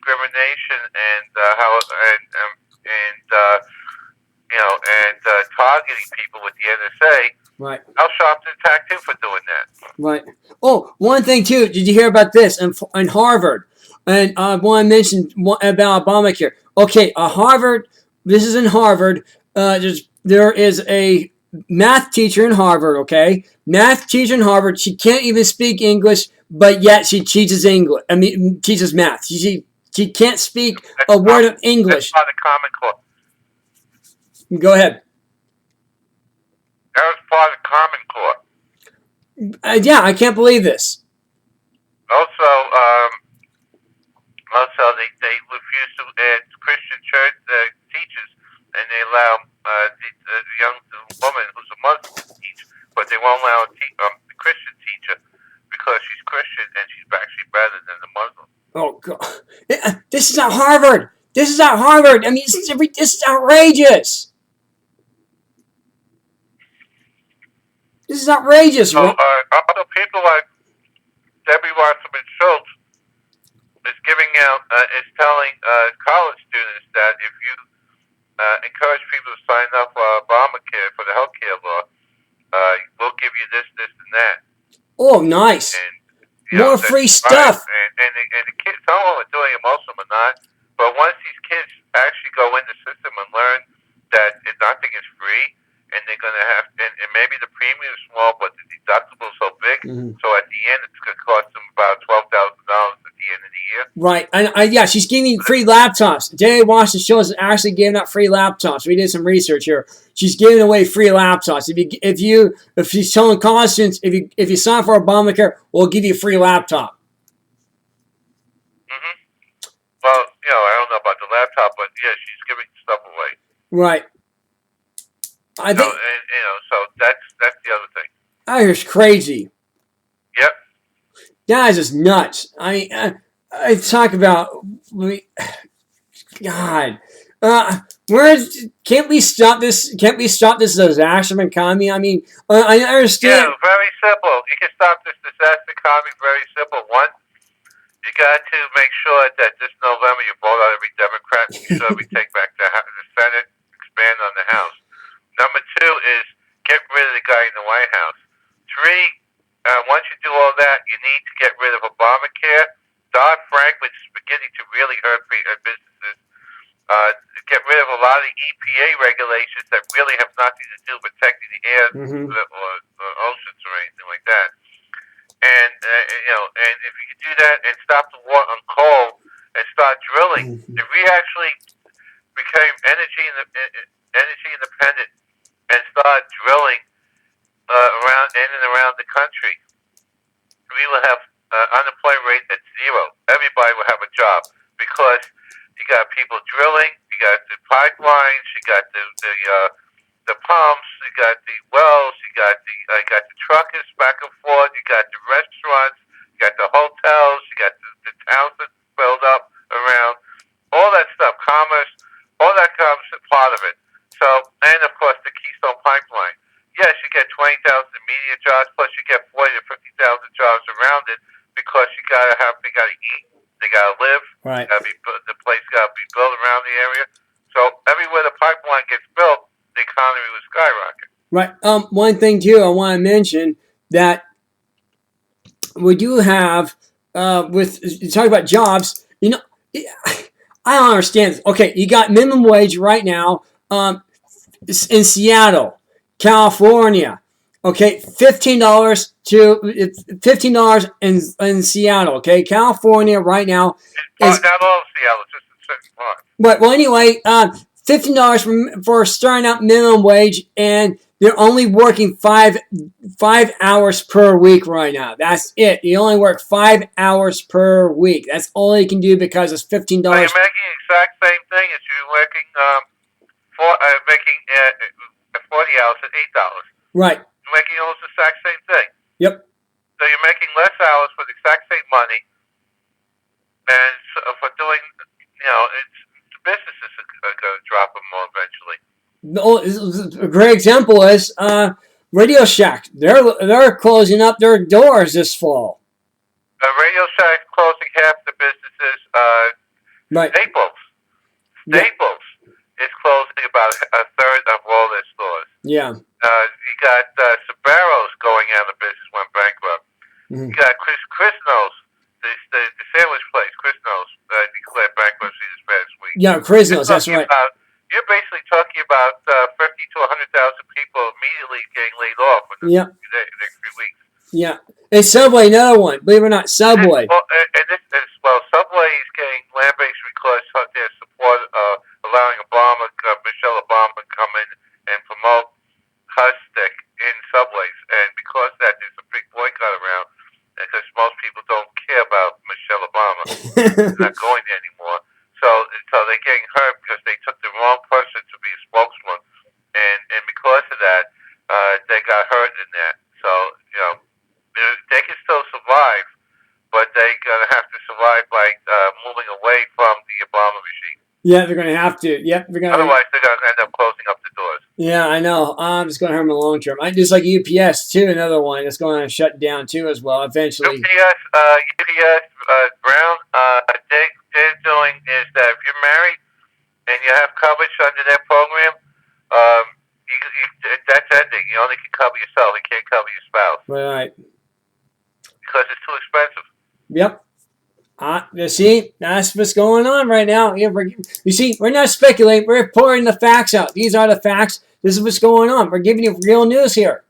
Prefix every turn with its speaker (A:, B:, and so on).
A: discrimination and targeting people with the NSA.
B: Right.
A: How sharp to attack him for doing that?
B: Right. Oh, one thing too. Did you hear about this in Harvard? And I want to mention about Obamacare. Okay, Harvard. This is in Harvard. There is a math teacher in Harvard. Okay, math teacher in Harvard. She can't even speak English, but yet she teaches English. I mean, teaches math. She can't speak a word of English.
A: That's part of Common Core.
B: Go ahead.
A: That was part of Common Core.
B: Yeah, I can't believe this.
A: Also, they refuse to add Christian church teachers, and they allow the young woman who's a Muslim to teach, but they won't allow the Christian teacher because she's Christian and she's actually better than the Muslim.
B: Oh God! This is at Harvard. This is at Harvard. I mean, this is outrageous. This is outrageous.
A: So, other people like Debbie Wasserman Schultz is is telling college students that if you encourage people to sign up for Obamacare for the healthcare law, we'll give you this, and that.
B: Oh, nice.
A: And,
B: more free stuff.
A: And the kids, some of them are doing it, most of them are not. But once these kids actually go in the system and learn that nothing is free, and they're going to have, and maybe the premium is small, but the deductible is so big, so at the end it's going to cost them about $12,000 at the end of the year.
B: Right, and yeah, she's giving free laptops. Jay Washington shows is actually giving out free laptops. We did some research here. She's giving away free laptops. If she's telling college students, if you sign up for Obamacare, we'll give you a free laptop.
A: Mm-hmm. Well, I don't know about the laptop, but yeah, she's giving stuff away.
B: Right. I think,
A: so that's the other thing.
B: That is crazy.
A: Yep.
B: That is just nuts. I talk about, God, can't we stop this? Can't we stop this disaster economy? I mean, I understand.
A: Yeah, very simple. You can stop this disaster economy very simple. One, you got to make sure that this November you vote out every Democrat. Make sure we take back the Senate, expand on the House. Number two is get rid of the guy in the White House. Three, once you do all that, you need to get rid of Obamacare. Dodd-Frank, which is beginning to really hurt businesses. Get rid of a lot of the EPA regulations that really have nothing to do with protecting the air or oceans or anything like that. And and if you can do that and stop the war on coal and start drilling, if we actually became energy independent and start drilling around the country, we will have unemployment rate at zero. Everybody will have a job because you got people drilling, you got the pipelines, you got the pumps, you got the wells, you got the truckers back and forth, you got the restaurants, you got the hotels, you got the towns that build up around, all that stuff, commerce, all that comes part of it. So, and of course the Keystone Pipeline. Yes, you get 20,000 immediate jobs, plus you get 40 to 50,000 jobs around it because they gotta eat, they gotta live.
B: Right.
A: The place gotta be built around the area. So everywhere the pipeline gets built, the economy will skyrocket.
B: Right. One thing too, I want to mention that we do have with you talk about jobs. I don't understand. Okay, you got minimum wage right now. In Seattle, California, okay, $15 in Seattle, okay, California right now is
A: not all of Seattle, just in certain parts.
B: But well, anyway, $15 for starting out minimum wage, and they're only working five hours per week right now. That's it. You only work 5 hours per week. That's all you can do because it's $15.
A: So you're making the exact same thing as you're working making 40 hours at $8.
B: Right.
A: You're making almost the exact same thing.
B: Yep.
A: So you're making less hours for the exact same money, and for doing, the businesses are going to drop them more eventually.
B: A great example is Radio Shack. They're closing up their doors this fall.
A: Radio Shack closing half the businesses.
B: Right.
A: Staples.
B: Yeah.
A: Staples is closing about a third of all their stores.
B: Yeah.
A: You got Sbarro's going out of business, went bankrupt.
B: Mhm.
A: You got Quiznos, the sandwich place, Quiznos, declared bankruptcy this past week.
B: Yeah, Quiznos, that's right.
A: You're basically talking about 50 to 100,000 people immediately getting laid off in the next few weeks.
B: Yeah. And Subway, another one. Believe it or not, Subway.
A: Subway is getting land-based because of their support allowing Michelle Obama to come in and promote her stick in Subways. And because of that, there's a big boycott around because most people don't care about Michelle Obama. They're not going there anymore. So they're getting hurt because they took the wrong person to be a spokesman. And because of that, they got hurt in that. So, they can still survive, but they're going to have to survive by moving away from the Obama regime.
B: Yeah, they're going to have to. Yep, they're going to.
A: Otherwise, they're going to end up closing up the doors.
B: Yeah, I know. It's going to hurt them in the long term. Just like UPS, too, another one that's going to shut down, too, as well, eventually.
A: UPS, Brown, they're doing is that if you're married and you have coverage under their program, that's ending. You only can cover yourself. You can't cover your spouse.
B: Right.
A: Because it's too expensive.
B: Yep. You see, that's what's going on right now. You see, we're not speculating. We're pouring the facts out. These are the facts. This is what's going on. We're giving you real news here.